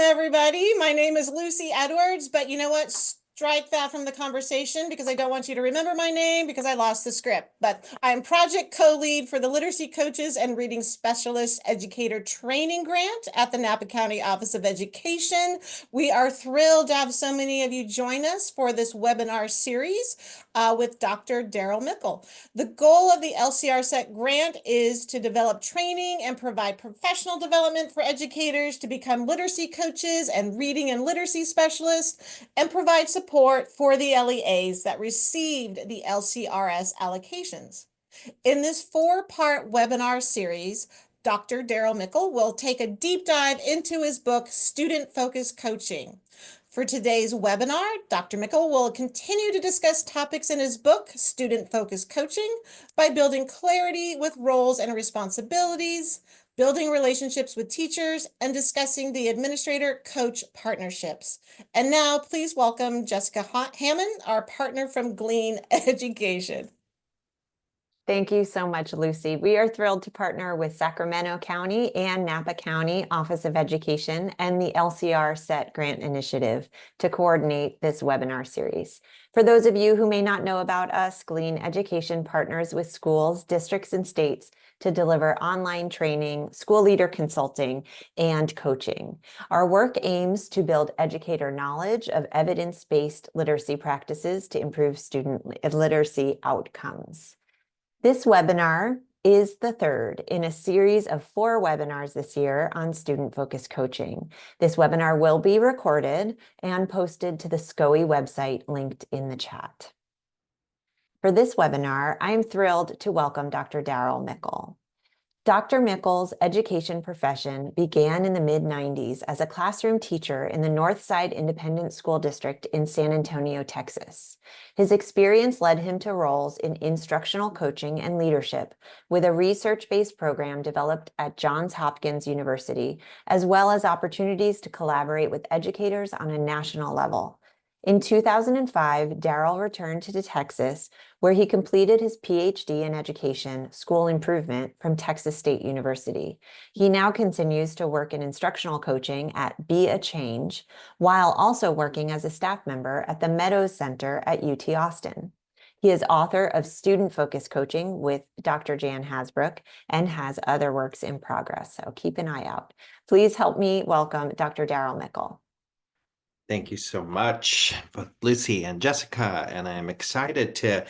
everybody. My name is Lucy Edwards, but you know what? Strike that from the conversation because I don't want you to remember my name because I lost the script. But I'm project co-lead for the Literacy Coaches and Reading Specialist Educator Training Grant at the Napa County Office of Education. We are thrilled to have so many of you join us for this webinar series with Dr. Daryl Michel. The goal of the LCR-SET grant is to develop training and provide professional development for educators to become literacy coaches and reading and literacy specialists, and provide support for the LEAs that received the LCRS allocations. In this four-part webinar series, Dr. Daryl Michel will take a deep dive into his book, Student Focused Coaching. For today's webinar, Dr. Michel will continue to discuss topics in his book, Student Focused Coaching, by building clarity with roles and responsibilities, building relationships with teachers, and discussing the administrator-coach partnerships. And now, please welcome Jessica Hammond, our partner from Glean Education. Thank you so much, Lucy. We are thrilled to partner with Sacramento County and Napa County Office of Education and the LCR-SET Grant Initiative to coordinate this webinar series. For those of you who may not know about us, Glean Education partners with schools, districts, and states to deliver online training, school leader consulting, and coaching. Our work aims to build educator knowledge of evidence-based literacy practices to improve student literacy outcomes. This webinar is the third in a series of 4 webinars this year on student-focused coaching. This webinar will be recorded and posted to the SCOE website linked in the chat. For this webinar, I am thrilled to welcome Dr. Daryl Michel. Dr. Michel's education profession began in the mid-90s as a classroom teacher in the Northside Independent School District in San Antonio, Texas. His experience led him to roles in instructional coaching and leadership with a research-based program developed at Johns Hopkins University, as well as opportunities to collaborate with educators on a national level. In 2005, Daryl returned to Texas, where he completed his PhD in education, school improvement from Texas State University. He now continues to work in instructional coaching at Be a Change, while also working as a staff member at the Meadows Center at UT Austin. He is author of Student Focused Coaching with Dr. Jan Hasbrook and has other works in progress, so keep an eye out. Please help me welcome Dr. Daryl Michel. Thank you so much, both Lucy and Jessica, and I'm excited to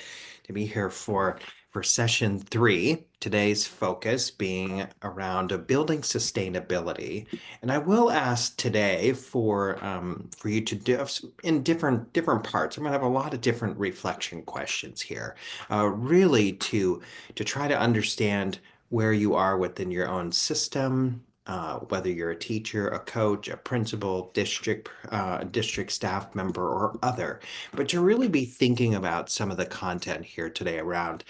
be here for session 3. Today's focus being around building sustainability, and I will ask today for you to do in different parts. I'm going to have a lot of different reflection questions here, really to try to understand where you are within your own system. Whether you're a teacher, a coach, a principal, district staff member, or other, but to really be thinking about some of the content here today around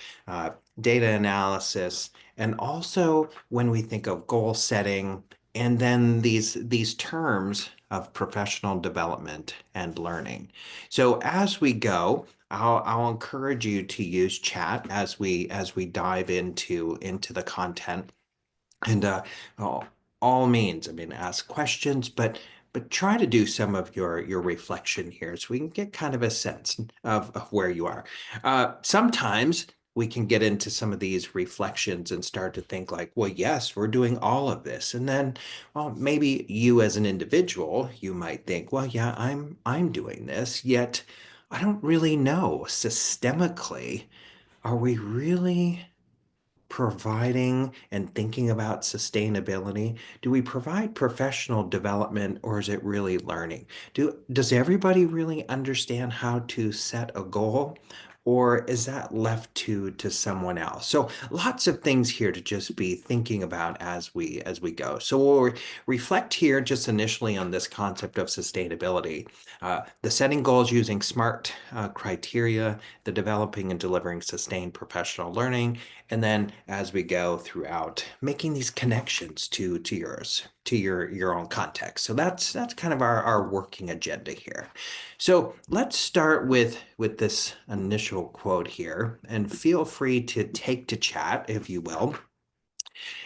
data analysis, and also when we think of goal setting, and then these terms of professional development and learning. So as we go, I'll encourage you to use chat as we dive into the content, and all means, I mean, ask questions, but try to do some of your reflection here so we can get kind of a sense of where you are. Sometimes we can get into some of these reflections and start to think like, well, yes, we're doing all of this. And then, well, maybe you as an individual, you might think, well, yeah, I'm doing this, yet I don't really know systemically, are we really providing and thinking about sustainability? Do we provide professional development, or is it really learning? Does everybody really understand how to set a goal, or is that left to someone else? So lots of things here to just be thinking about as we go. So we'll reflect here just initially on this concept of sustainability, the setting goals using SMART criteria, the developing and delivering sustained professional learning, and then as we go throughout, making these connections to your own context. So that's kind of our working agenda here. So let's start with this initial quote here, and feel free to take to chat, if you will.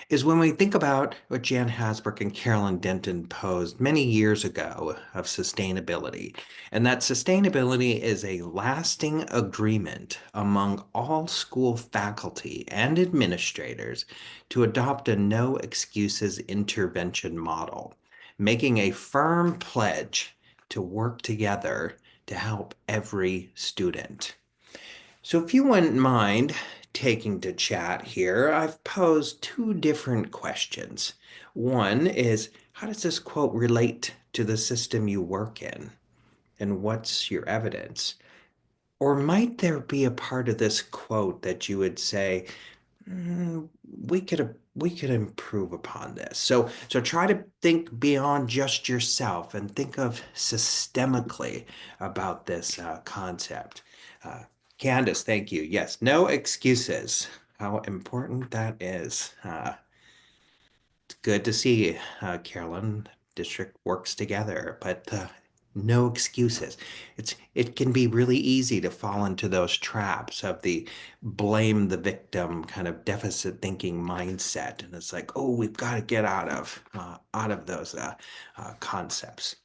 is when we think about what Jan Hasbrook and Carolyn Denton posed many years ago of sustainability, and that sustainability is a lasting agreement among all school faculty and administrators to adopt a no excuses intervention model, making a firm pledge to work together to help every student. So, if you wouldn't mind taking to chat here, I've posed two different questions. One is, how does this quote relate to the system you work in? And what's your evidence? Or might there be a part of this quote that you would say, "Mm, we could improve upon this." So try to think beyond just yourself and think of systemically about this concept. Uh, Candace, thank you. Yes, no excuses. How important that is. It's good to see Carolyn district works together, but no excuses. It can be really easy to fall into those traps of the blame the victim kind of deficit thinking mindset, and it's like, oh, we've got to get out of those concepts.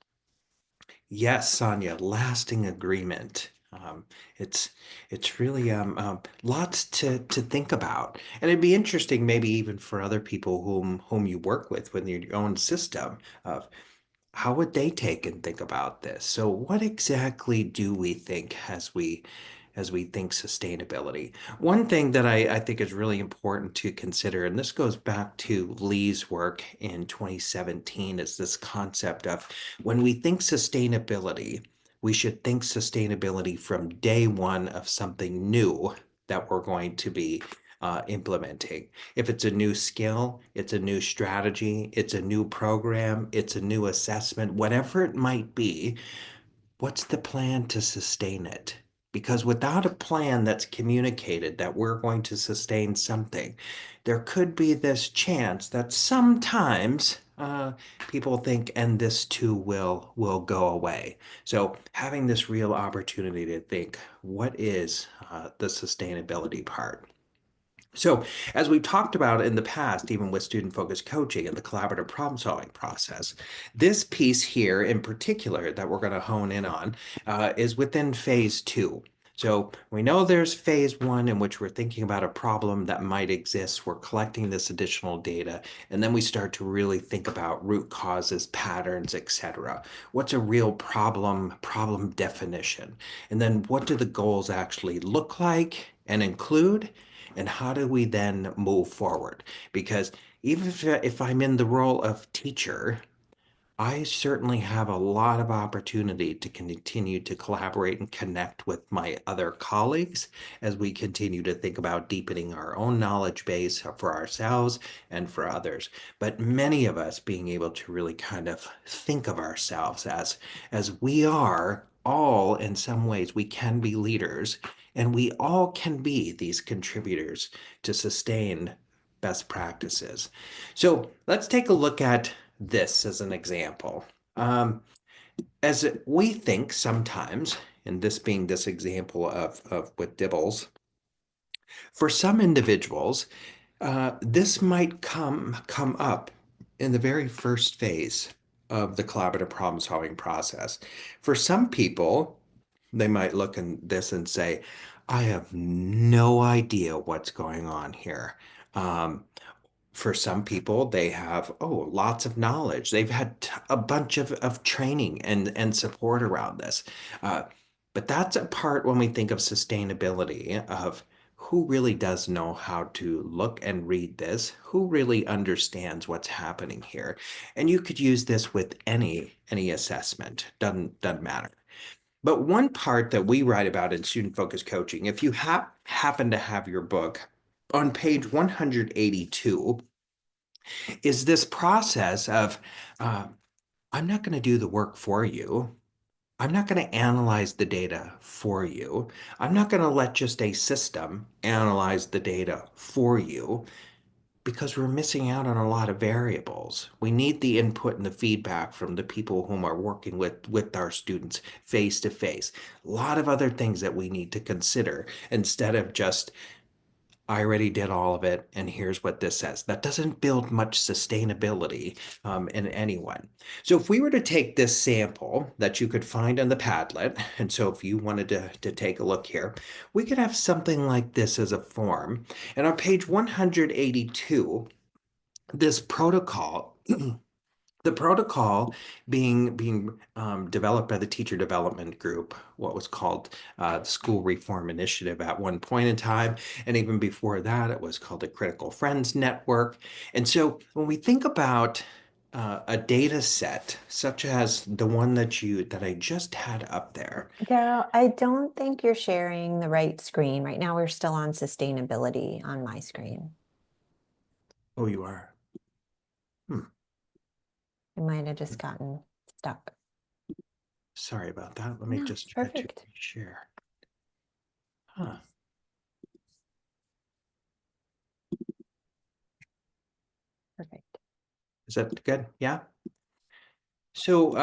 Yes, Sonia, lasting agreement. It's it's really lots to think about, and it'd be interesting, maybe even for other people whom you work with within your own system, of how would they take and think about this? So, what exactly do we think as we think sustainability? One thing that I think is really important to consider, and this goes back to Lee's work in 2017, is this concept of when we think sustainability, we should think sustainability from day one of something new that we're going to be implementing. If it's a new skill, it's a new strategy, it's a new program, it's a new assessment, whatever it might be, what's the plan to sustain it? Because without a plan that's communicated that we're going to sustain something, there could be this chance that sometimes people think, and this too will go away. So having this real opportunity to think, what is the sustainability part? So, as we've talked about in the past, even with student focused coaching and the collaborative problem solving process, this piece here in particular that we're going to hone in on is within phase two. So, we know there's phase one in which we're thinking about a problem that might exist. We're collecting this additional data, and then we start to really think about root causes, patterns, etc. What's a real problem definition? And then what do the goals actually look like and include? And how do we then move forward? Because even if I'm in the role of teacher, I certainly have a lot of opportunity to continue to collaborate and connect with my other colleagues as we continue to think about deepening our own knowledge base for ourselves and for others. But many of us being able to really kind of think of ourselves as we are all, in some ways, we can be leaders, and we all can be these contributors to sustain best practices. So let's take a look at this as an example. As we think sometimes, and this being this example of with Dibbles, for some individuals, this might come up in the very first phase of the collaborative problem solving process. For some people, they might look at this and say, I have no idea what's going on here. Um, for some people, they have, oh, lots of knowledge. They've had a bunch of training and support around this. Uh, but that's a part when we think of sustainability of who really does know how to look and read this, who really understands what's happening here. And you could use this with any assessment, doesn't matter. But one part that we write about in student focused coaching, if you happen to have your book, on page 182 is this process of I'm not going to do the work for you. I'm not going to analyze the data for you. I'm not going to let just a system analyze the data for you because we're missing out on a lot of variables. We need the input and the feedback from the people whom are working with our students face to face. A lot of other things that we need to consider instead of just I already did all of it, and here's what this says. That doesn't build much sustainability in anyone. So if we were to take this sample that you could find on the Padlet, and so if you wanted to take a look here, we could have something like this as a form. And on page 182, this protocol the protocol being developed by the teacher development group, what was called the School Reform Initiative at one point in time, and even before that, it was called the Critical Friends Network. And so when we think about a data set such as the one that I just had up there. Daryl, I don't think you're sharing the right screen. Right now, we're still on sustainability on my screen. Oh, you are. It might have just gotten stuck. Sorry about that. Let me No, just it's try to perfect. share. Huh. Perfect. Is that good? Yeah. So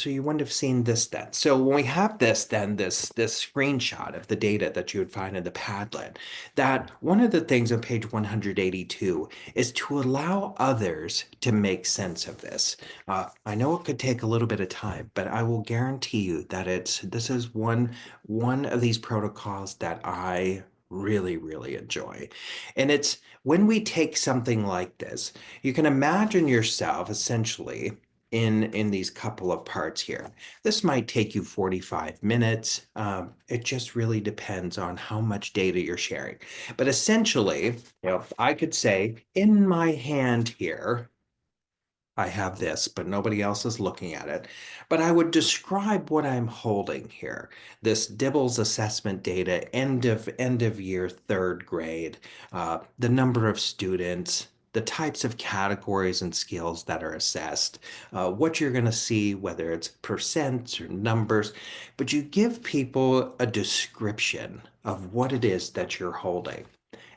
you wouldn't have seen this then. So when we have this, then this screenshot of the data that you would find in the Padlet, that one of the things on page 182 is to allow others to make sense of this. I know it could take a little bit of time, but I will guarantee you that this is one of these protocols that I really enjoy. And it's when we take something like this, you can imagine yourself essentially in these couple of parts here. This might take you 45 minutes. It just really depends on how much data you're sharing. But essentially, I could say in my hand here, I have this, but nobody else is looking at it. But I would describe what I'm holding here. This Dibbles assessment data, end of year, third grade, the number of students, the types of categories and skills that are assessed, what you're going to see, whether it's percents or numbers, but you give people a description of what it is that you're holding.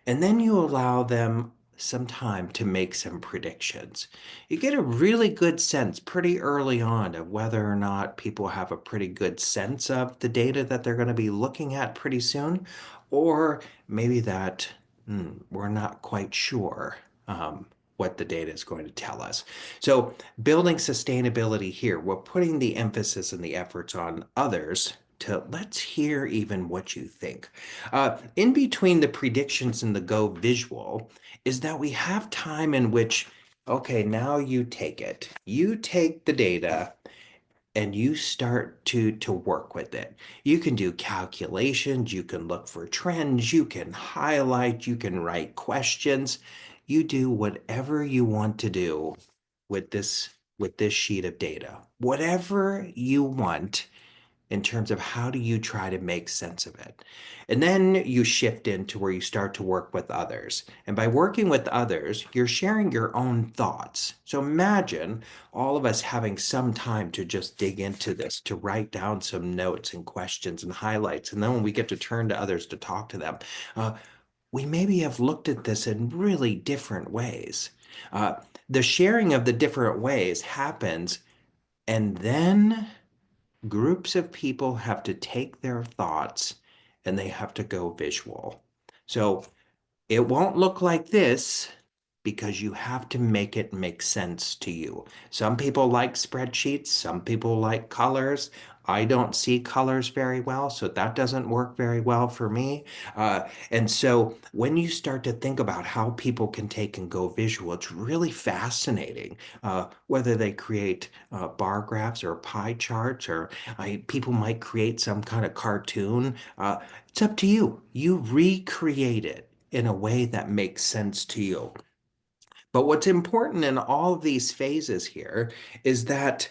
And then you allow them some time to make some predictions. You get a really good sense pretty early on of whether or not people have a pretty good sense of the data that they're going to be looking at pretty soon, or maybe that we're not quite sure what the data is going to tell us. So, building sustainability here, we're putting the emphasis and the efforts on others to let's hear even what you think. In between the predictions and the go visual is that we have time in which, okay, now you take it. You take the data and you start to work with it. You can do calculations, you can look for trends, you can highlight, you can write questions. You do whatever you want to do with this sheet of data. Whatever you want in terms of how do you try to make sense of it. And then you shift into where you start to work with others. And by working with others, you're sharing your own thoughts. So imagine all of us having some time to just dig into this, to write down some notes and questions and highlights. And then when we get to turn to others to talk to them, we maybe have looked at this in really different ways. Uh, the sharing of the different ways happens, and then groups of people have to take their thoughts and they have to go visual. So it won't look like this because you have to make it make sense to you. Some people like spreadsheets, some people like colors. I don't see colors very well, so that doesn't work very well for me. And so when you start to think about how people can take and go visual, it's really fascinating. Whether they create bar graphs or pie charts, or people might create some kind of cartoon. It's up to you. You recreate it in a way that makes sense to you. But what's important in all of these phases here is that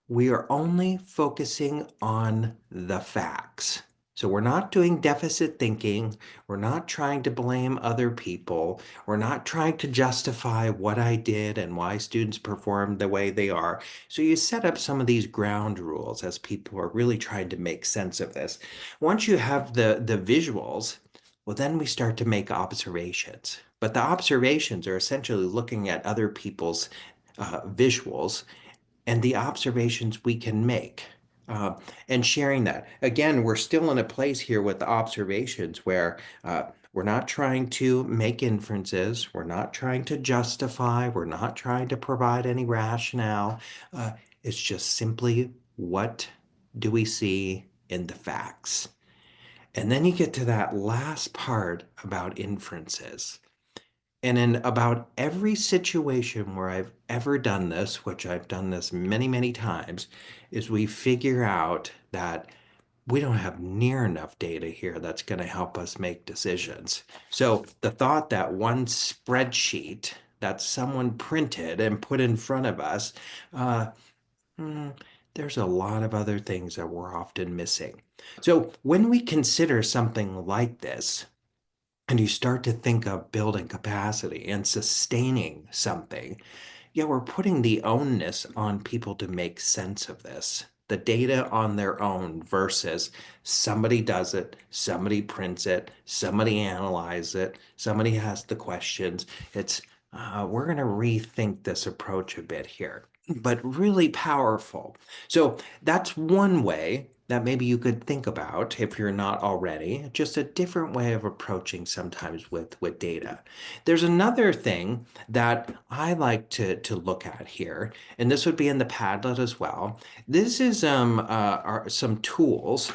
we are only focusing on the facts. So we're not doing deficit thinking. We're not trying to blame other people. We're not trying to justify what I did and why students performed the way they are. So you set up some of these ground rules as people are really trying to make sense of this. Once you have the visuals, well, then we start to make observations. But the observations are essentially looking at other people's visuals and the observations we can make and sharing that. Again, we're still in a place here with the observations where We're not trying to make inferences. We're not trying to justify. We're not trying to provide any rationale. It's just simply, what do we see in the facts? And then you get to that last part about inferences. And in about every situation where I've ever done this, which I've done this many, many times, is we figure out that we don't have near enough data here that's going to help us make decisions. So the thought that one spreadsheet that someone printed and put in front of us, uh, mm, there's a lot of other things that we're often missing. So when we consider something like this, and you start to think of building capacity and sustaining something, yeah, we're putting the onus on people to make sense of this. The data on their own versus somebody does it, somebody prints it, somebody analyzes it, somebody has the questions. We're going to rethink this approach a bit here, but really powerful. So that's one way that maybe you could think about, if you're not already, just a different way of approaching sometimes with data. There's another thing that I like to look at here, and this would be in the Padlet as well. This is are some tools,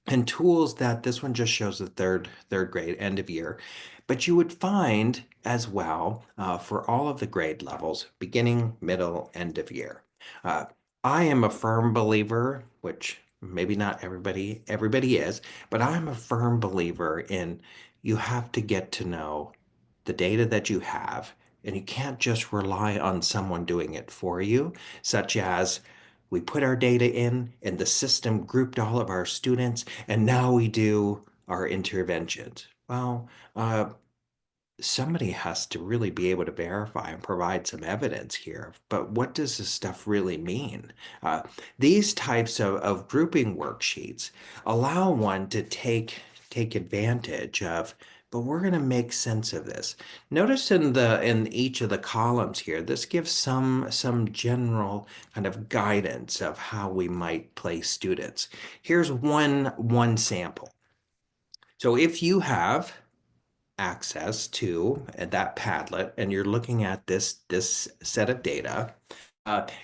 and tools that this one just shows the third grade end of year, but you would find as well for all of the grade levels, beginning, middle, end of year. Uh, I am a firm believer, which maybe not everybody is, but I'm a firm believer in, you have to get to know the data that you have, and you can't just rely on someone doing it for you, such as, we put our data in and the system grouped all of our students, and now we do our interventions. Well, somebody has to really be able to verify and provide some evidence here. But what does this stuff really mean? These types of grouping worksheets allow one to take advantage of, but we're going to make sense of this. Notice in each of the columns here, this gives some general kind of guidance of how we might place students. Here's one sample. So if you have access to that Padlet and you're looking at this set of data,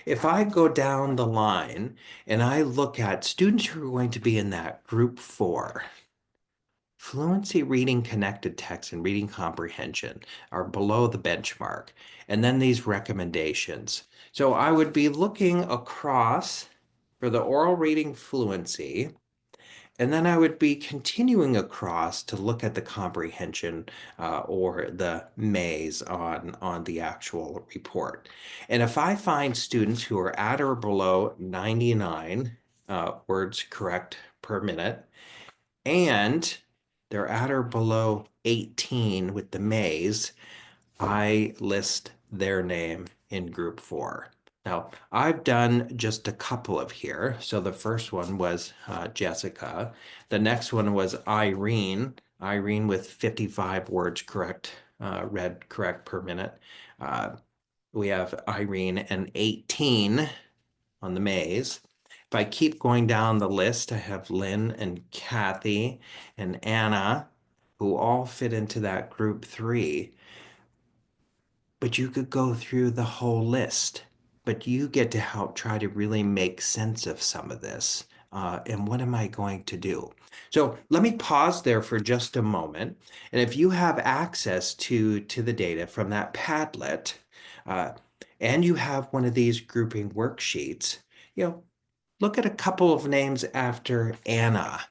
if I go down the line and I look at students who are going to be in that group 4, fluency, reading, connected text, and reading comprehension are below the benchmark. And then these recommendations. So I would be looking across for the oral reading fluency, and then I would be continuing across to look at the comprehension or the maze on the actual report. And if I find students who are at or below 99 words correct per minute, and they're at or below 18 with the maze, I list their name in group 4. Now, I've done just a couple of here. So the first one was Jessica. The next one was Irene. Irene with 55 words correct, read correct per minute. We have Irene and 18 on the maze. If I keep going down the list, I have Lynn and Kathy and Anna, who all fit into that group 3. But you could go through the whole list, but you get to help try to really make sense of some of this. And what am I going to do? So let me pause there for just a moment. And if you have access to the data from that Padlet, uh, and you have one of these grouping worksheets, look at a couple of names after Anna,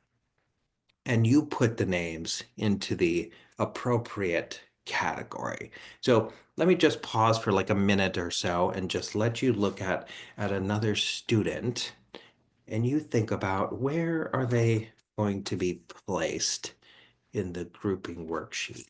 and you put the names into the appropriate category. So let me just pause for like a minute or so and just let you look at another student, and you think about, where are they going to be placed in the grouping worksheet?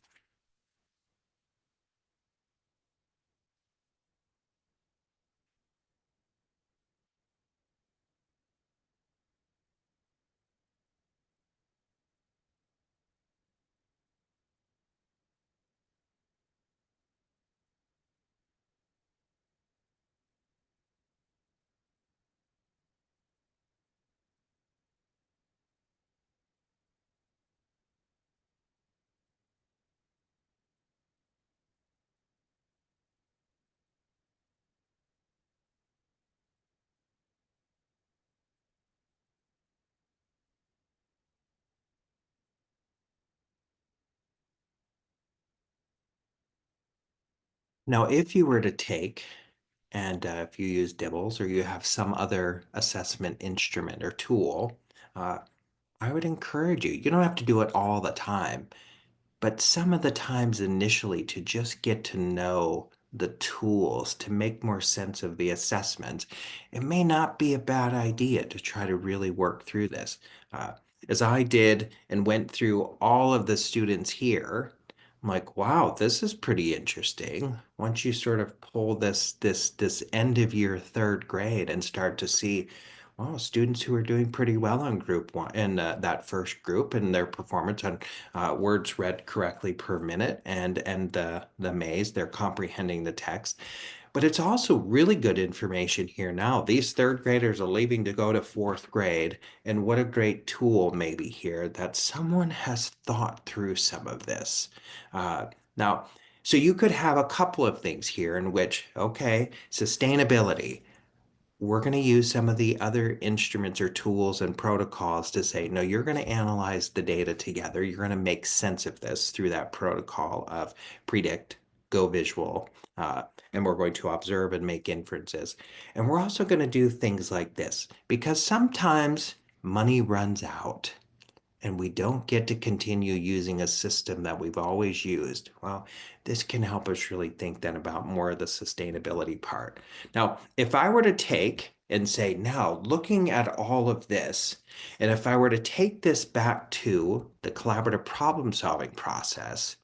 Now, if you were to take and if you use Dibbles or you have some other assessment instrument or tool, uh, I would encourage you. You don't have to do it all the time, but some of the times initially to just get to know the tools to make more sense of the assessments, it may not be a bad idea to try to really work through this. Uh, as I did and went through all of the students here, I'm like, wow, this is pretty interesting. Once you sort of pull this end of year third grade and start to see, well, students who are doing pretty well on group one in that first group and their performance on words read correctly per minute and the maze, they're comprehending the text. But it's also really good information here now. These third graders are leaving to go to fourth grade, and what a great tool maybe here that someone has thought through some of this. Now, so you could have a couple of things here in which, okay, sustainability, we're going to use some of the other instruments or tools and protocols to say, no, you're going to analyze the data together. You're going to make sense of this through that protocol of predict, go visual, and we're going to observe and make inferences. And we're also going to do things like this because sometimes money runs out and we don't get to continue using a system that we've always used. Well, this can help us really think then about more of the sustainability part. Now, if I were to take and say, now looking at all of this, and if I were to take this back to the collaborative problem solving process,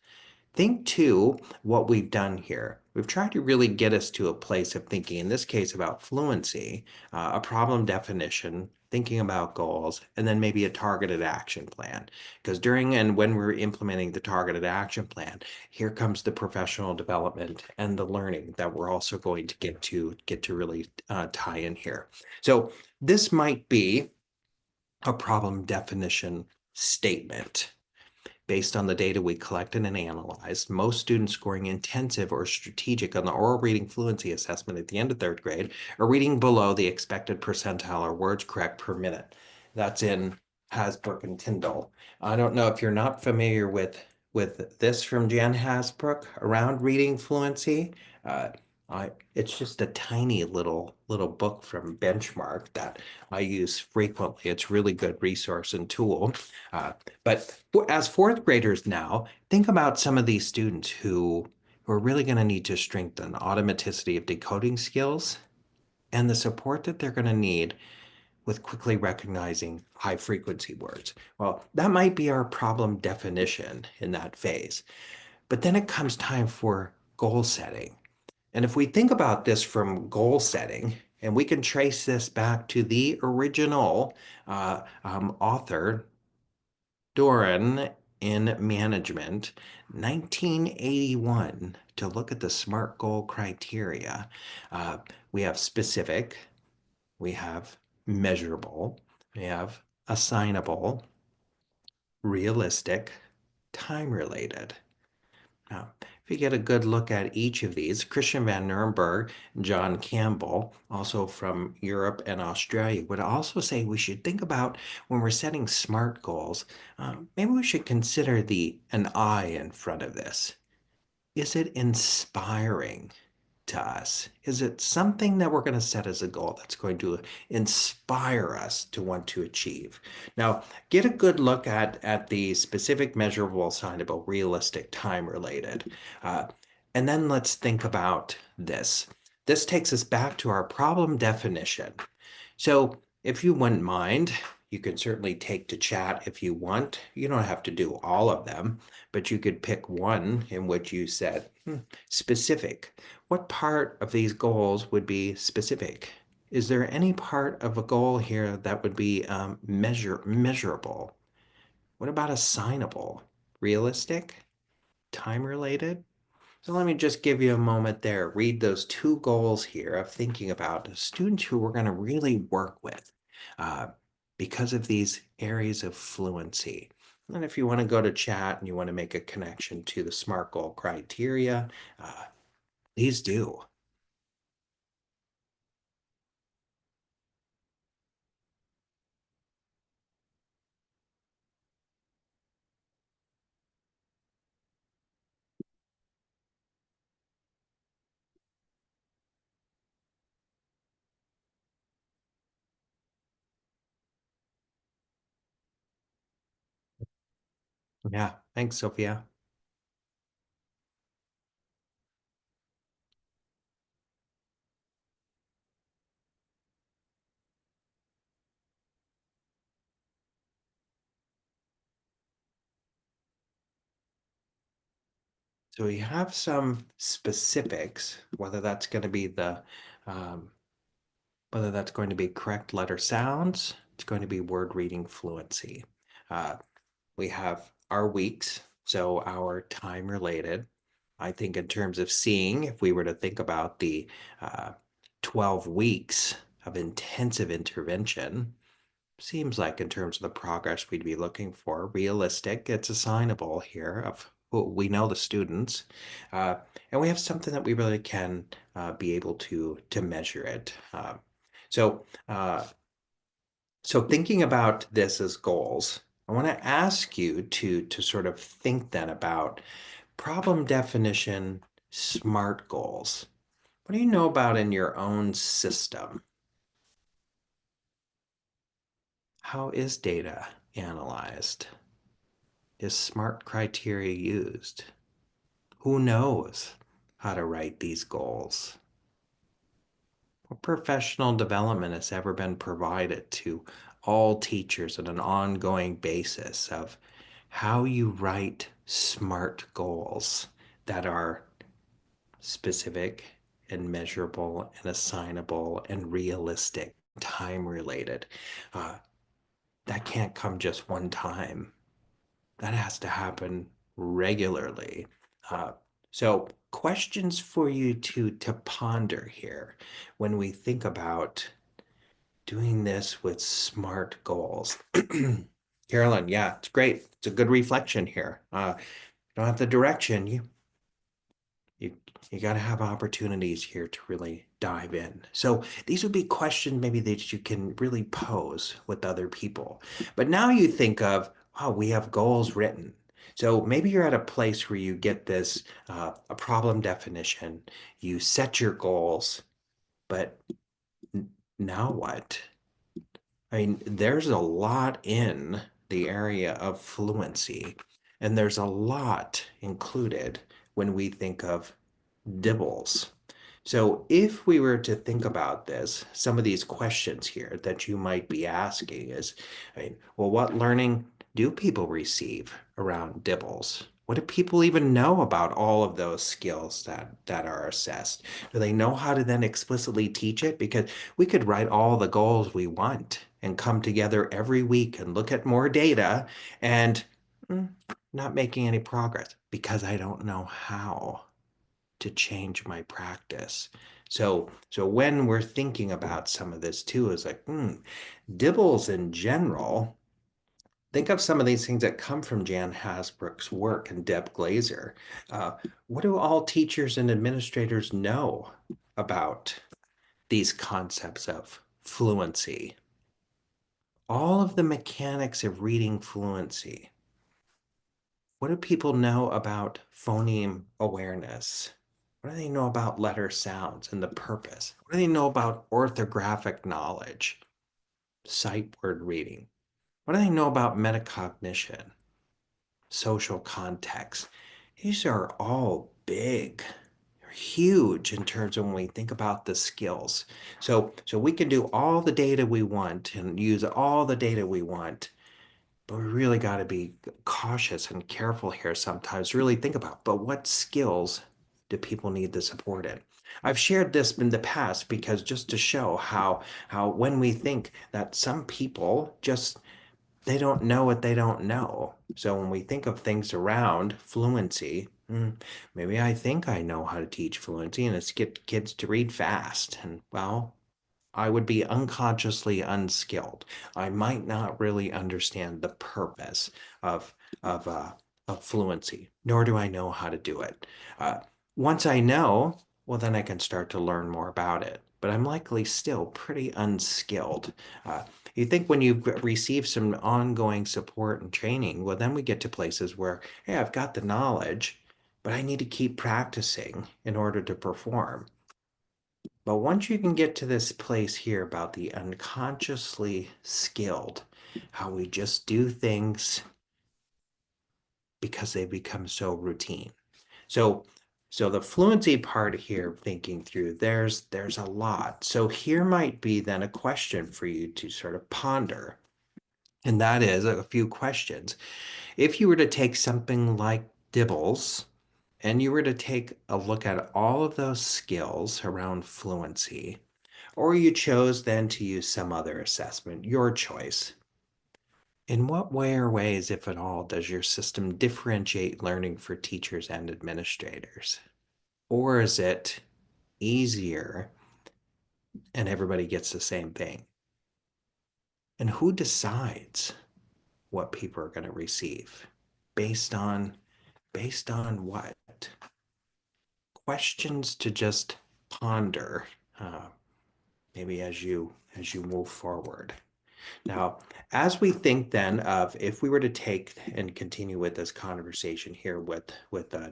think too what we've done here. We've tried to really get us to a place of thinking, in this case, about fluency, a problem definition, thinking about goals, and then maybe a targeted action plan. Because during and when we're implementing the targeted action plan, here comes the professional development and the learning that we're also going to get to really tie in here. So this might be a problem definition statement. Based on the data we collected and analyzed, most students scoring intensive or strategic on the oral reading fluency assessment at the end of third grade are reading below the expected percentile or words correct per minute. That's in Hasbrook and Tyndall. I don't know if you're not familiar with this from Jan Hasbrook around reading fluency. Uh, it's just a tiny little book from Benchmark that I use frequently. It's a really good resource and tool. But as fourth graders now, think about some of these students who are really going to need to strengthen automaticity of decoding skills and the support that they're going to need with quickly recognizing high frequency words. Well, that might be our problem definition in that phase. But then it comes time for goal setting. And if we think about this from goal setting, and we can trace this back to the original author, Doran in Management, 1981, to look at the SMART goal criteria. We have specific, we have measurable, we have assignable, realistic, time related. Now, if you get a good look at each of these, Christian van Nuremberg, John Campbell, also from Europe and Australia, would also say we should think about when we're setting SMART goals, maybe we should consider an I in front of this. Is it inspiring to us? Is it something that we're going to set as a goal that's going to inspire us to want to achieve? Now, get a good look at the specific, measurable, assignable, realistic, time related. And then let's think about this. This takes us back to our problem definition. So if you wouldn't mind, you can certainly take to chat if you want. You don't have to do all of them, but you could pick one in which you said, specific. What part of these goals would be specific? Is there any part of a goal here that would be measurable? What about assignable? Realistic? Time related? So let me just give you a moment there. Read those two goals here of thinking about students who we're going to really work with uh, because of these areas of fluency. And if you want to go to chat and you want to make a connection to the SMART goal criteria, please do. Yeah, thanks, Sophia. So we have some specifics, whether that's going to be um, whether that's going to be correct letter sounds, it's going to be word reading fluency. Uh, we have our weeks, so our time related. I think in terms of seeing, if we were to think about the uh, 12 weeks of intensive intervention, seems like in terms of the progress we'd be looking for, realistic, it's assignable here of we know the students, and we have something that we really can be able to measure it. So uh, so thinking about this as goals, I want to ask you to sort of think then about problem definition, SMART goals. What do you know about in your own system? How is data analyzed? Is SMART criteria used? Who knows how to write these goals? What professional development has ever been provided to all teachers on an ongoing basis of how you write SMART goals that are specific and measurable and assignable and realistic, time related? That can't come just one time. That has to happen regularly. Uh, so questions for you to ponder here when we think about doing this with SMART goals. Carolyn, yeah, it's great. It's a good reflection here. You don't have the direction. You you got to have opportunities here to really dive in. So these would be questions maybe that you can really pose with other people. But now you think of, oh, we have goals written. So maybe you're at a place where you get this a problem definition, you set your goals, but now what? I mean, there's a lot in the area of fluency, and there's a lot included when we think of dibbles. So, if we were to think about this, some of these questions here that you might be asking is, I mean, well, what learning do people receive around dibbles? What do people even know about all of those skills that are assessed? Do they know how to then explicitly teach it? Because we could write all the goals we want and come together every week and look at more data and not making any progress because I don't know how to change my practice. So when we're thinking about some of this too, is like, dibbles in general, think of some of these things that come from Jan Hasbrook's work and Deb Glazer. Uh, what do all teachers and administrators know about these concepts of fluency? All of the mechanics of reading fluency. What do people know about phoneme awareness? What do they know about letter sounds and the purpose? What do they know about orthographic knowledge, sight word reading? What do they know about metacognition, social context? These are all big, they're huge in terms of when we think about the skills. So we can do all the data we want and use all the data we want, but we really got to be cautious and careful here sometimes. Really think about, but what skills do people need the support in? I've shared this in the past because just to show how when we think that some people just they don't know what they don't know. So when we think of things around fluency, maybe I think I know how to teach fluency and it's get kids to read fast. And well, I would be unconsciously unskilled. I might not really understand the purpose of of uh, of fluency, nor do I know how to do it. Uh, Once I know, well, then I can start to learn more about it. But I'm likely still pretty unskilled. Uh, you think when you've received some ongoing support and training, well, then we get to places where, hey, I've got the knowledge, but I need to keep practicing in order to perform. But once you can get to this place here about the unconsciously skilled, how we just do things because they become so routine. So the fluency part here, thinking through, there's a lot. So here might be then a question for you to sort of ponder. And that is a few questions. If you were to take something like Dibbles and you were to take a look at all of those skills around fluency, or you chose then to use some other assessment, your choice, in what way or ways, if at all, does your system differentiate learning for teachers and administrators? Or is it easier and everybody gets the same thing? And who decides what people are going to receive? Based on what? Questions to just ponder, maybe as you move forward. Now, as we think then of if we were to take and continue with this conversation here with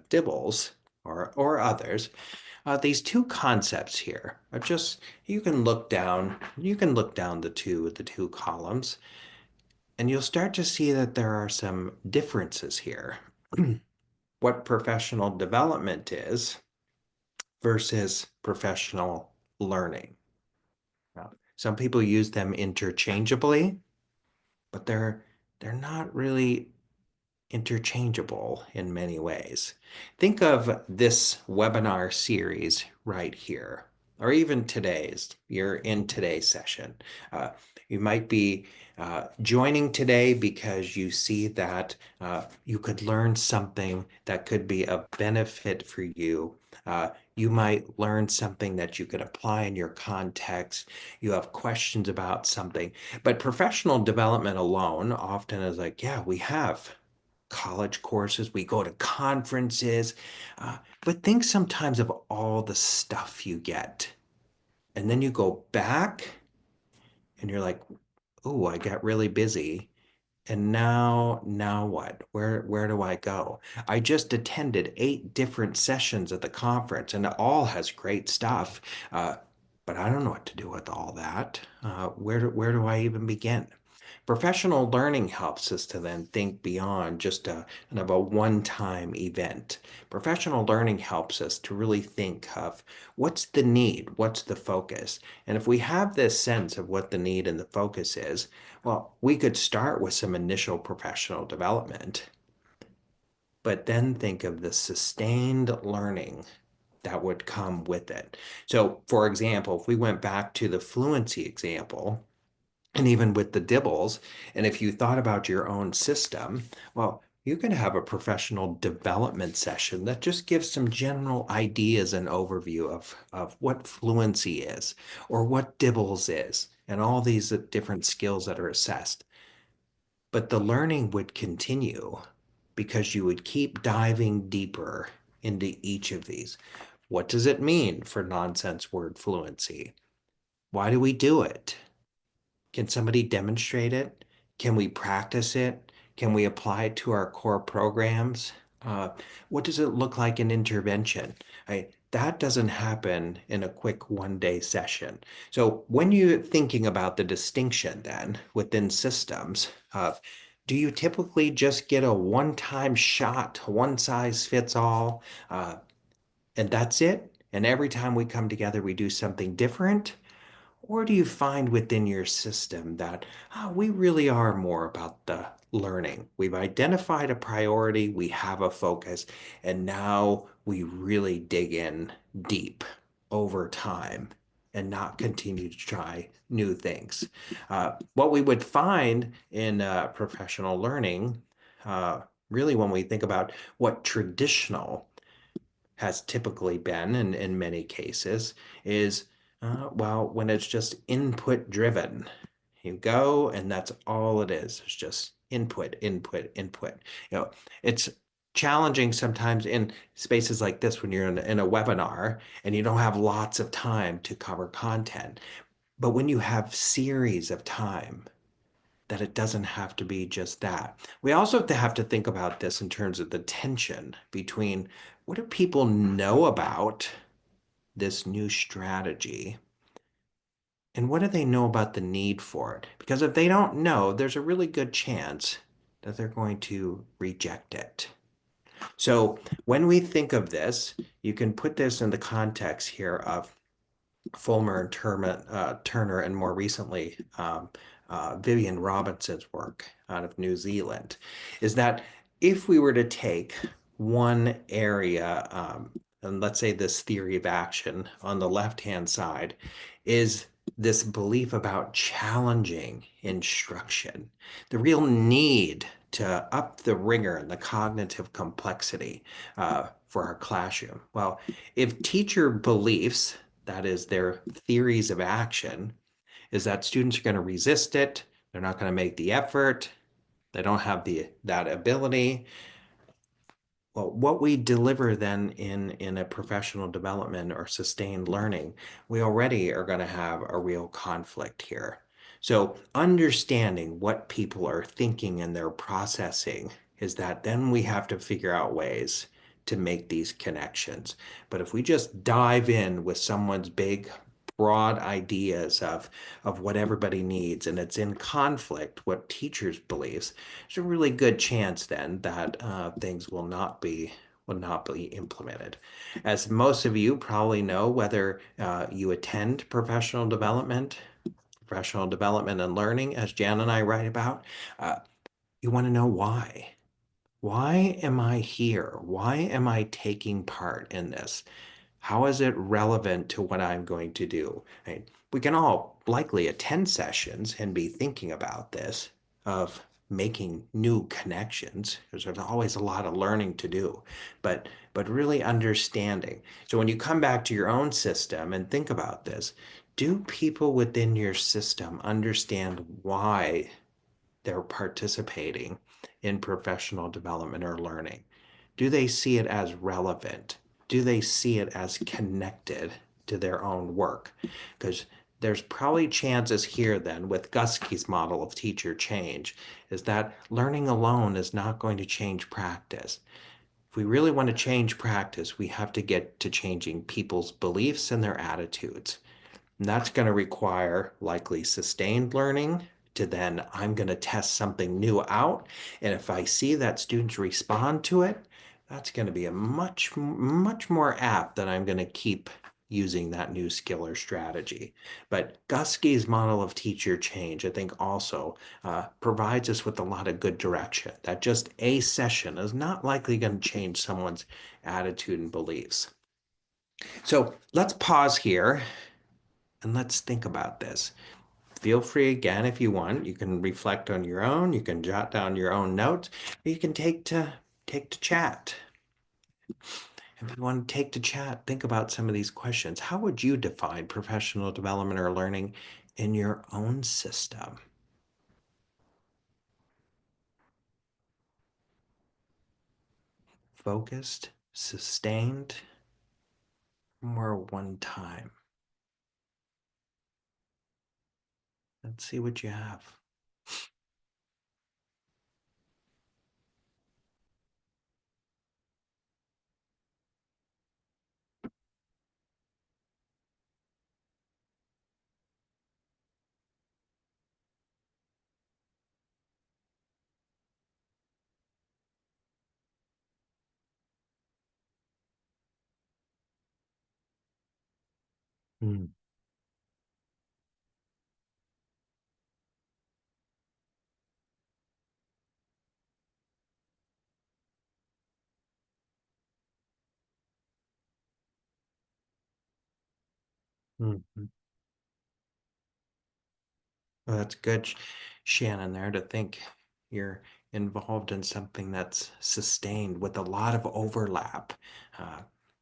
Dibbles or others, these two concepts here are just, you can look down the two columns, and you'll start to see that there are some differences here. What professional development is versus professional learning. Now, some people use them interchangeably, but they're not really interchangeable in many ways. Think of this webinar series right here, or even you're in today's session. You might be joining today because you see that you could learn something that could be of benefit for you. You might learn something that you could apply in your context. You have questions about something. But professional development alone often is like, yeah, we have college courses, we go to conferences, but think sometimes of all the stuff you get. And then you go back and you're like, oh, I got really busy. And now what? Where do I go? I just attended 8 different sessions at the conference, and it all has great stuff. But I don't know what to do with all that. Where do I even begin? Professional learning helps us to then think beyond just a kind of a one-time event. Professional learning helps us to really think of what's the need, what's the focus. And if we have this sense of what the need and the focus is, well, we could start with some initial professional development, but then think of the sustained learning that would come with it. So, for example, if we went back to the fluency example, and even with the Dibbles, and if you thought about your own system, well, you can have a professional development session that just gives some general ideas and overview of what fluency is or what Dibbles is and all these different skills that are assessed. But the learning would continue because you would keep diving deeper into each of these. What does it mean for nonsense word fluency? Why do we do it? Can somebody demonstrate it? Can we practice it? Can we apply it to our core programs? What does it look like in intervention? That doesn't happen in a quick one-day session. So when you're thinking about the distinction then within systems of, do you typically just get a one-time shot, one size fits all, and that's it? And every time we come together, we do something different? Or do you find within your system that we really are more about the learning? We've identified a priority, we have a focus, and now we really dig in deep over time and not continue to try new things. What we would find in professional learning, really when we think about what traditional has typically been in many cases is well, when it's just input driven, you go and that's all it is. It's just input, input, input. It's challenging sometimes in spaces like this when you're in a webinar and you don't have lots of time to cover content. But when you have series of time, that it doesn't have to be just that. We also have to think about this in terms of the tension between what do people know about this new strategy and what do they know about the need for it? Because if they don't know, there's a really good chance that they're going to reject it. So when we think of this, you can put this in the context here of Fulmer and Turner, and more recently, Vivian Robinson's work out of New Zealand, is that if we were to take one area, and let's say this theory of action on the left-hand side, is this belief about challenging instruction, the real need to up the rigor and the cognitive complexity for our classroom. Well, if teacher beliefs, that is their theories of action, is that students are going to resist it, they're not going to make the effort, they don't have that ability. Well, what we deliver then in a professional development or sustained learning, we already are going to have a real conflict here. So understanding what people are thinking and they're processing is that then we have to figure out ways to make these connections. But if we just dive in with someone's big, broad ideas of what everybody needs and it's in conflict what teachers beliefs, there's a really good chance then that things will not be implemented. As most of you probably know, whether you attend professional development and learning, as Jan and I write about, you want to know why. Why am I here? Why am I taking part in this? How is it relevant to what I'm going to do? Right? We can all likely attend sessions and be thinking about this, of making new connections, because there's always a lot of learning to do, but really understanding. So when you come back to your own system and think about this, do people within your system understand why they're participating in professional development or learning? Do they see it as relevant? Do they see it as connected to their own work? Because there's probably chances here then with Guskey's model of teacher change is that learning alone is not going to change practice. If we really want to change practice, we have to get to changing people's beliefs and their attitudes. And that's going to require likely sustained learning to then I'm going to test something new out. And if I see that students respond to it, that's going to be a much more apt that I'm going to keep using that new skill or strategy. But Guskey's model of teacher change, I think, also provides us with a lot of good direction. That just a session is not likely going to change someone's attitude and beliefs. So let's pause here and let's think about this. Feel free again if you want. You can reflect on your own. You can jot down your own notes. Or you can take to chat. If you want to take to chat, think about some of these questions. How would you define professional development or learning in your own system? Focused, sustained, or one time? Let's see what you have. Hmm. Mhm. Well, that's good, Shannon, there to think you're involved in something that's sustained with a lot of overlap.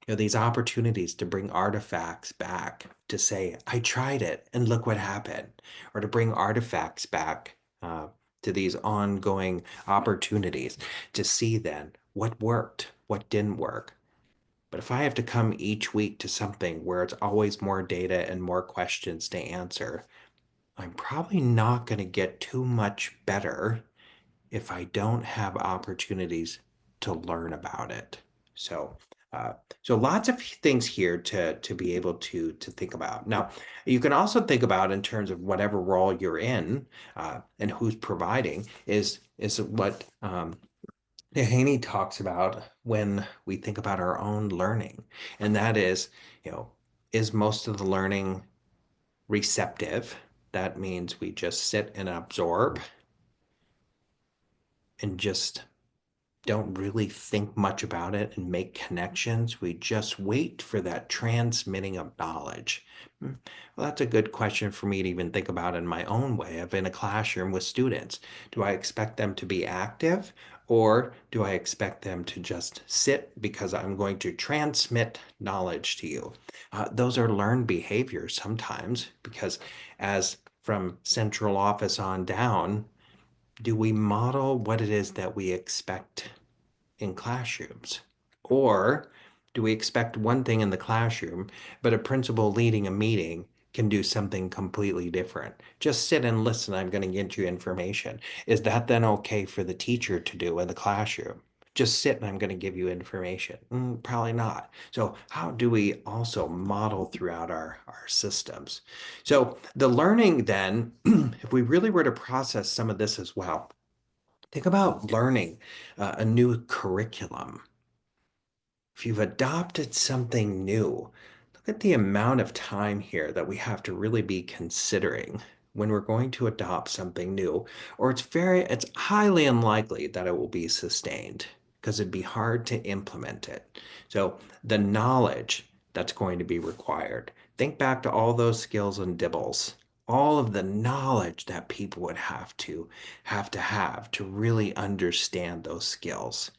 These opportunities to bring artifacts back to say, I tried it and look what happened, or to bring artifacts back to these ongoing opportunities to see then what worked, what didn't work. But if I have to come each week to something where it's always more data and more questions to answer, I'm probably not going to get too much better if I don't have opportunities to learn about it. So, uh, so lots of things here to be able to think about. Now, you can also think about in terms of whatever role you're in and who's providing is what Haney talks about when we think about our own learning, and that is most of the learning receptive? That means we just sit and absorb and just don't really think much about it and make connections. We just wait for that transmitting of knowledge. Well, that's a good question for me to even think about in my own way of in a classroom with students. Do I expect them to be active or do I expect them to just sit because I'm going to transmit knowledge to you? Those are learned behaviors sometimes because as from central office on down, do we model what it is that we expect in classrooms? Or do we expect one thing in the classroom, but a principal leading a meeting can do something completely different? Just sit and listen, I'm going to get you information. Is that then okay for the teacher to do in the classroom? Just sit and I'm going to give you information. Probably not. So, how do we also model throughout our systems? So, the learning then, if we really were to process some of this as well, think about learning a new curriculum. If you've adopted something new, look at the amount of time here that we have to really be considering when we're going to adopt something new, or it's highly unlikely that it will be sustained because it'd be hard to implement it. So the knowledge that's going to be required. Think back to all those skills and dibbles, all of the knowledge that people would have to really understand those skills.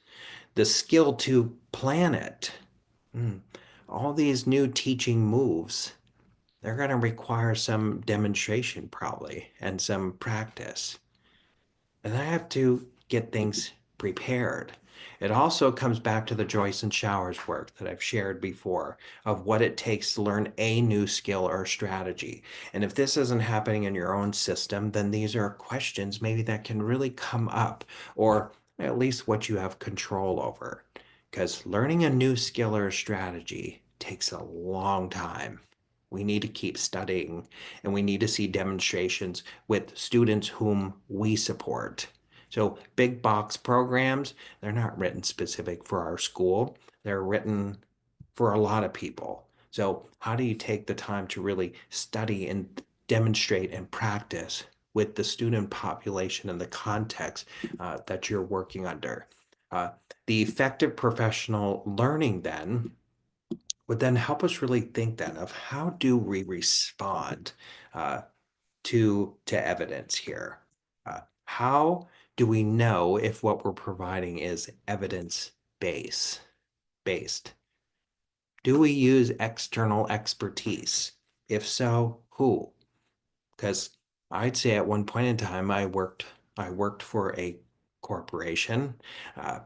The skill to plan it. Mm. All these new teaching moves, they're going to require some demonstration probably and some practice. And I have to get things prepared. It also comes back to the Joyce and Showers work that I've shared before of what it takes to learn a new skill or strategy. And if this isn't happening in your own system, then these are questions maybe that can really come up, or at least what you have control over. Because learning a new skill or strategy takes a long time. We need to keep studying and we need to see demonstrations with students whom we support. So big box programs, they're not written specific for our school. They're written for a lot of people. So how do you take the time to really study and demonstrate and practice with the student population and the context that you're working under? Uh, the effective professional learning then would then help us really think then of how do we respond uh, to evidence here? How do we know if what we're providing is evidence based? Do we use external expertise? If so, who? Because I'd say at one point in time I worked for a corporation, uh,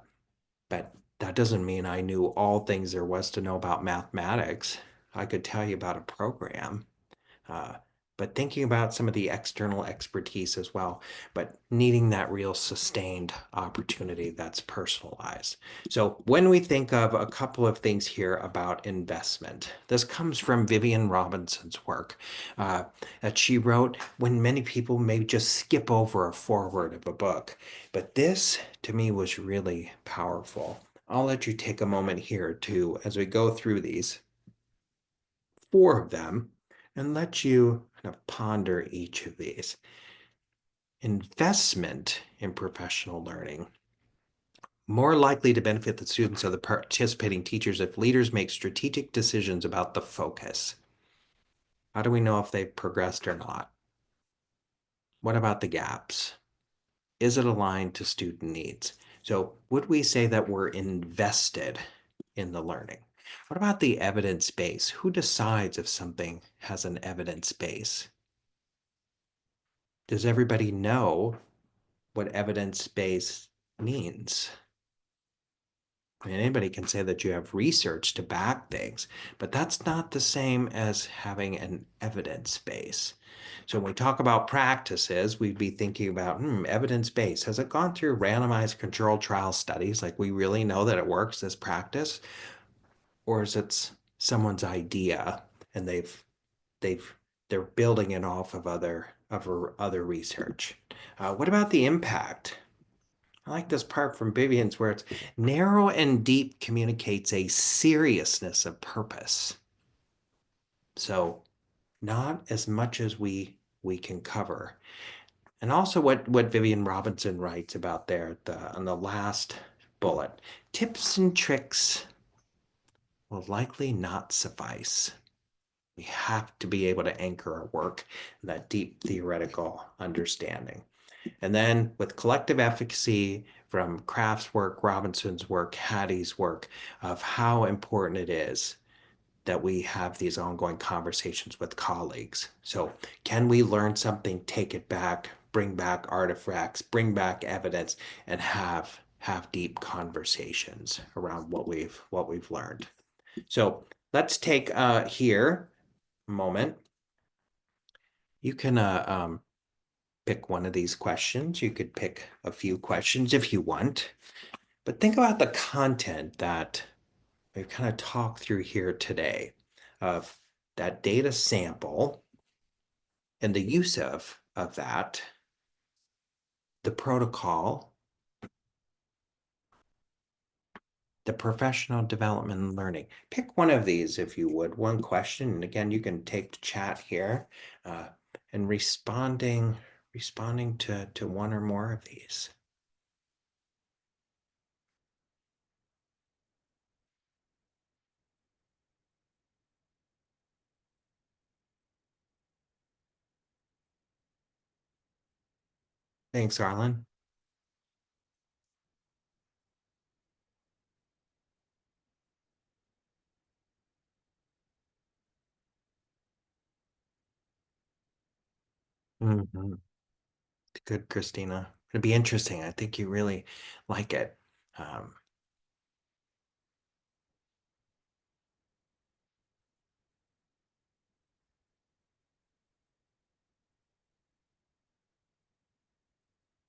but that doesn't mean I knew all things there was to know about mathematics. I could tell you about a program, uh, but thinking about some of the external expertise as well, but needing that real sustained opportunity that's personalized. So when we think of a couple of things here about investment, this comes from Vivian Robinson's work that she wrote when many people may just skip over a foreword of a book. But this to me was really powerful. I'll let you take a moment here to, as we go through these, four of them, and let you kind of ponder each of these. Investment in professional learning. More likely to benefit the students of the participating teachers if leaders make strategic decisions about the focus. How do we know if they've progressed or not? What about the gaps? Is it aligned to student needs? So would we say that we're invested in the learning? What about the evidence base? Who decides if something has an evidence base? Does everybody know what evidence base means? I mean, anybody can say that you have research to back things, but that's not the same as having an evidence base. So when we talk about practices, we'd be thinking about evidence base. Has it gone through randomized controlled trial studies? Like we really know that it works as practice, or is it someone's idea and they've they're building it off of other research? What about the impact? I like this part from Vivian's where it's narrow and deep communicates a seriousness of purpose. So not as much as we can cover. And also what Vivian Robinson writes about there on the last bullet, tips and tricks will likely not suffice. We have to be able to anchor our work in that deep theoretical understanding. And then with collective efficacy from Kraft's work, Robinson's work, Hattie's work, of how important it is that we have these ongoing conversations with colleagues. So can we learn something, take it back, bring back artifacts, bring back evidence, and have deep conversations around what we've learned. So let's take here a moment. You can pick one of these questions. You could pick a few questions if you want, but think about the content that we've kind of talked through here today of that data sample and the use of that, the protocol, the professional development and learning. Pick one of these if you would, one question. And again, you can take the chat here and responding to one or more of these. Thanks, Arlen. Mm-hmm. Good, Christina. It'll be interesting. I think you really like it. Um,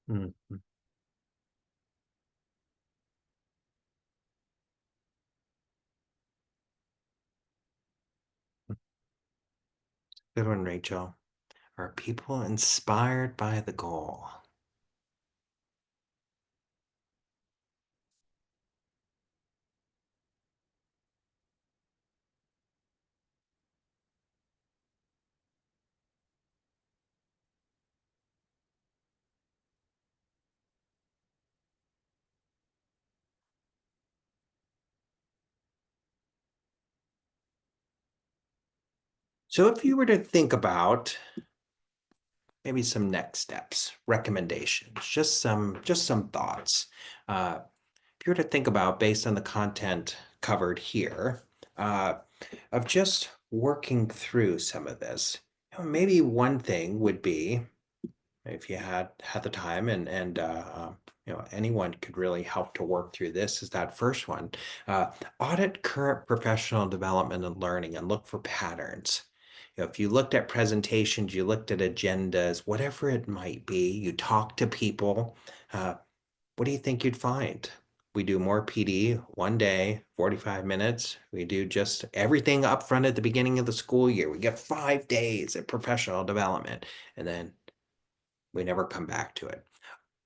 mhm. Good one, Rachel. Are people inspired by the goal? So if you were to think about maybe some next steps, recommendations, just some thoughts. If you were to think about based on the content covered here, of just working through some of this, maybe one thing would be if you had the time and anyone could really help to work through this is that first one, audit current professional development and learning and look for patterns. If you looked at presentations, you looked at agendas, whatever it might be, you talk to people, uh, what do you think you'd find? We do more PD one day, 45 minutes. We do just everything up front at the beginning of the school year. We get 5 days of professional development, and then we never come back to it.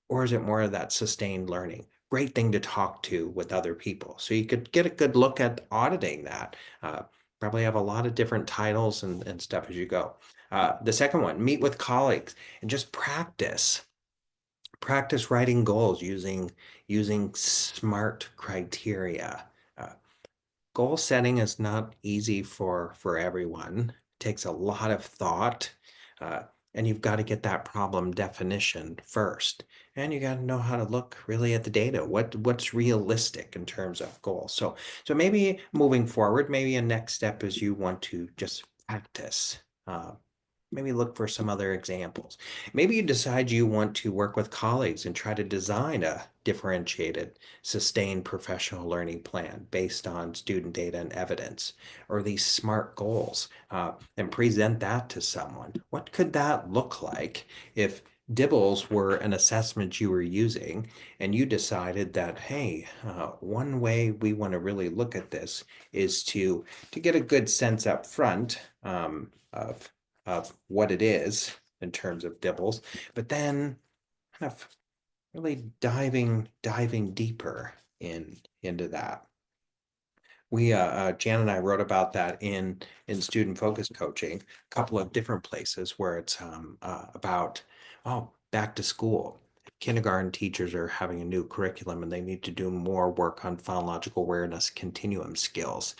Or is it more of that sustained learning? Great thing to talk to with other people. So you could get a good look at auditing that. Probably have a lot of different titles and stuff as you go. The second one, meet with colleagues and just practice writing goals using SMART criteria. Uh, Goal setting is not easy for everyone. It takes a lot of thought, uh, and you've got to get that problem definition first. And you got to know how to look really at the data. What's realistic in terms of goals? So maybe moving forward, maybe a next step is you want to just practice. Maybe look for some other examples. Maybe you decide you want to work with colleagues and try to design a differentiated, sustained professional learning plan based on student data and evidence, or these SMART goals, and present that to someone. What could that look like if Dibbles were an assessment you were using and you decided that, hey, one way we want to really look at this is to get a good sense up front of what it is in terms of Dibbles, but then kind of really diving deeper into that. We Jan and I wrote about that in student focus coaching, a couple of different places where it's about back to school. Kindergarten teachers are having a new curriculum and they need to do more work on phonological awareness continuum skills.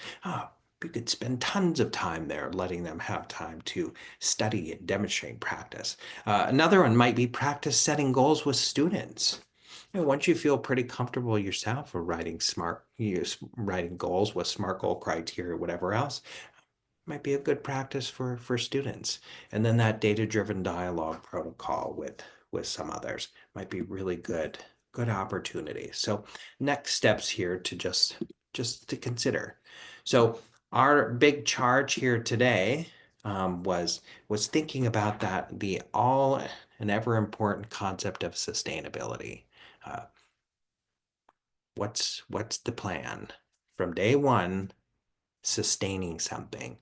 We could spend tons of time there letting them have time to study and demonstrate practice. Another one might be practice setting goals with students. Once you feel pretty comfortable yourself of writing goals with SMART goal criteria, whatever else, might be a good practice for students. And then that data-driven dialogue protocol with some others might be really good opportunity. So next steps here to just to consider. So our big charge here today was thinking about that the all and ever important concept of sustainability. Uh, what's the plan from day one, sustaining something?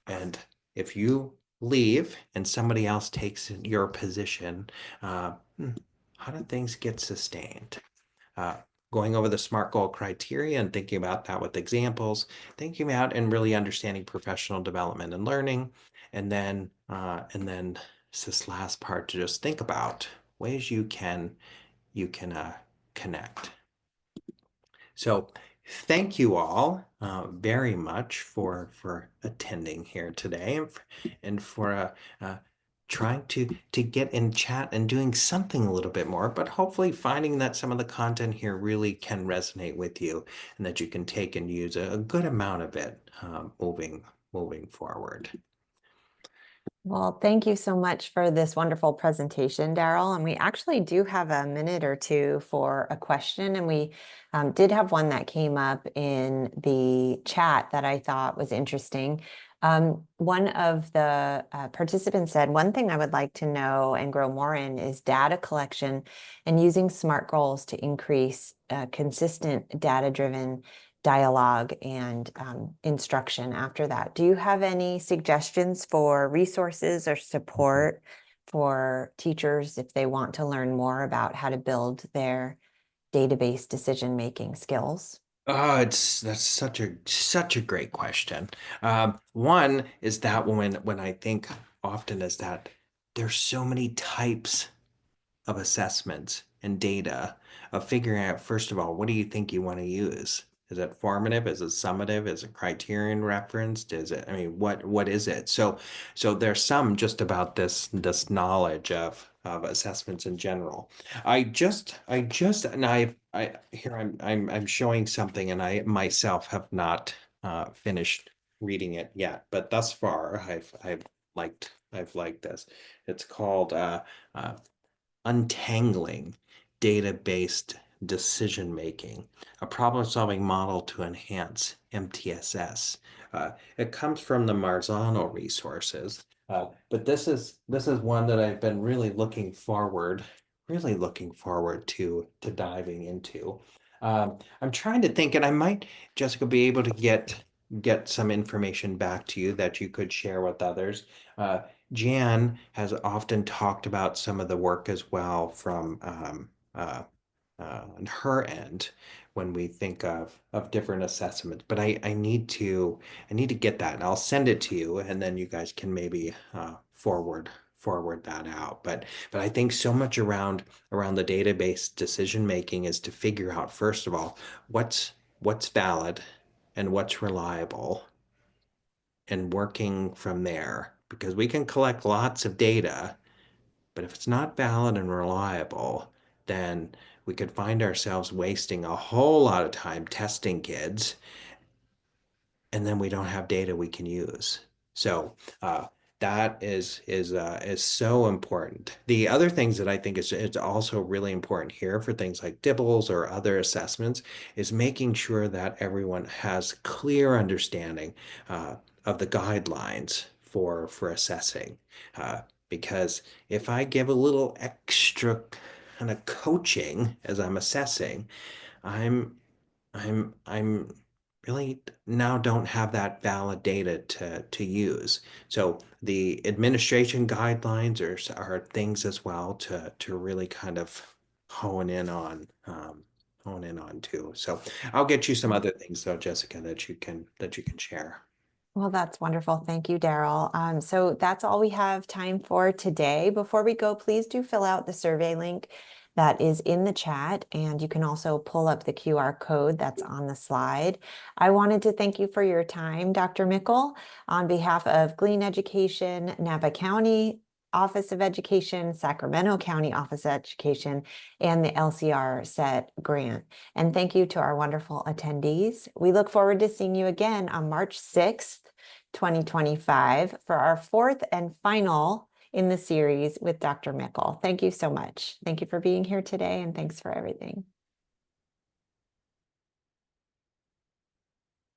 And if you leave and somebody else takes your position, uh, hmm, how do things get sustained? Uh, Going over the SMART goal criteria and thinking about that with examples, thinking about and really understanding professional development and learning, and then this last part to just think about ways you can connect. So thank you all very much for attending here today and for trying to get in chat and doing something a little bit more, but hopefully finding that some of the content here really can resonate with you and that you can take and use a good amount of it moving forward. Well, thank you so much for this wonderful presentation, Daryl. And we actually do have a minute or two for a question. And we did have one that came up in the chat that I thought was interesting. One of the participants said, one thing I would like to know and grow more in is data collection and using SMART goals to increase consistent data-driven dialogue and instruction after that. Do you have any suggestions for resources or support for teachers if they want to learn more about how to build their database decision-making skills? Oh, that's such a great question. One is that when I think often is that there's so many types of assessments and data of figuring out, first of all, what do you think you want to use? Is it formative? Is it summative? Is it criterion referenced? Is it, I mean, what is it? So there's some just about this knowledge of assessments in general. And I here I'm showing something and I myself have not finished reading it yet, but thus far I've liked this. It's called uh, Untangling Data-Based Decision Making, a problem-solving model to enhance MTSS. It comes from the Marzano resources, but this is one that I've been really looking forward to diving into. I'm trying to think, and I might, Jessica, be able to get some information back to you that you could share with others. Jan has often talked about some of the work as well from on her end when we think of different assessments. But I need to get that, and I'll send it to you, and then you guys can maybe forward that out. But I think so much around the database decision making is to figure out, first of all, what's valid and what's reliable and working from there because we can collect lots of data, but if it's not valid and reliable, then we could find ourselves wasting a whole lot of time testing kids, and then we don't have data we can use. So that is so important. The other things that I think is also really important here for things like DIBELS or other assessments is making sure that everyone has clear understanding of the guidelines for assessing. Because if I give a little extra kind of coaching as I'm assessing, I'm I'm really now don't have that valid data to use. So the administration guidelines are things as well to really kind of hone in on too. So I'll get you some other things though, Jessica, that you can share. Well, that's wonderful. Thank you, Daryl. So that's all we have time for today. Before we go, please do fill out the survey link that is in the chat, and you can also pull up the QR code that's on the slide. I wanted to thank you for your time, Dr. Michel, on behalf of Glean Education, Napa County Office of Education, Sacramento County Office of Education, and the LCR SET grant. And thank you to our wonderful attendees. We look forward to seeing you again on March 6th, 2025 for our fourth and final in the series with Dr. Michel. Thank you so much. Thank you for being here today, and thanks for everything.